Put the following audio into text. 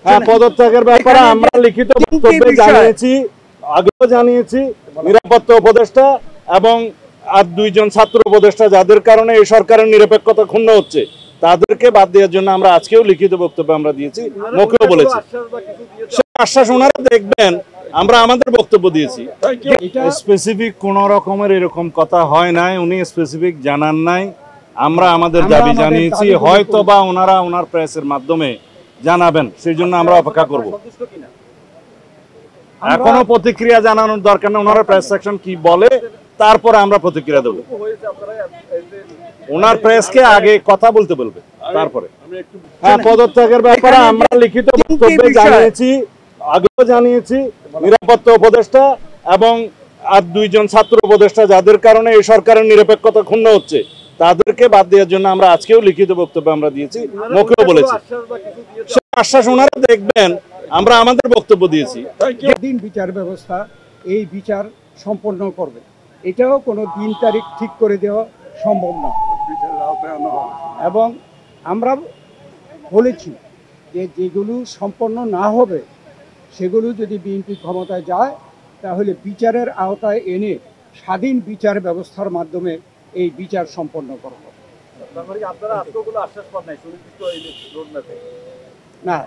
হ্যাঁ, পদত্যাগের ব্যাপারে আমরা লিখিত বক্তব্যে জানিয়েছি, আগেও জানিয়েছি। নিরাপত্তা উপদেষ্টা এবং আর দুইজন ছাত্র উপদেষ্টা যাদের কারণে এই সরকারের নিরপেক্ষতা ক্ষুণ্ণ হচ্ছে, তাদেরকে বাদ দেওয়ার জন্য আমরা আজকেও লিখিত বক্তব্য আমরা দিয়েছি, মুখেও বলেছি। সে আশ্বাস ওনারা দেখবেন, আমরা আমাদের বক্তব্য দিয়েছি। স্পেসিফিক কোন রকমের এরকম কথা হয় নাই, উনি স্পেসিফিক জানান নাই। আমরা আমাদের দাবি জানিয়েছি, হয়তো বা ওনারা ওনার প্রেসের মাধ্যমে জানাবেন, সেই জন্য আমরা অপেক্ষা করব। এখনো প্রতিক্রিয়া জানানোর দরকার না, ওনারা প্রেস সেকশন কি বলে তারপরে আমরা প্রতিক্রিয়া দেব। ওনার প্রেসকে আগে কথা বলতে বলবে, তারপরে। হ্যাঁ, পদত্যাগের ব্যাপারে আমরা লিখিত বক্তব্যে জানিয়েছি, আগেও জানিয়েছি। নিরাপত্তা উপদেষ্টা এবং আর দুইজন ছাত্র উপদেষ্টা যাদের কারণে এই সরকারের নিরপেক্ষতা ক্ষুণ্ণ হচ্ছে, তাদেরকে বাদ দেওয়ার জন্য আমরা আজকেও লিখিত বক্তব্য আমরা দিয়েছি, মুখেও বলেছি। সে আশ্বাস ওনারা দেখবেন, আমরা আমাদের বক্তব্য দিয়েছি। দিন বিচার ব্যবস্থা এই বিচার সম্পন্ন করবে, এটাও কোনো দিন তারিখ ঠিক করে দেওয়া সম্ভব না। এবং আমরা বলেছি যে যেগুলো সম্পন্ন না হবে সেগুলো যদি বিএনপি ক্ষমতায় যায়, তাহলে বিচারের আওতায় এনে স্বাধীন বিচার ব্যবস্থার মাধ্যমে এই বিচার সম্পন্ন করব। আপনারা আজকেও কোনো আশ্বাস পান নাই সুনির্দিষ্ট এই রোড ম্যাপে? না।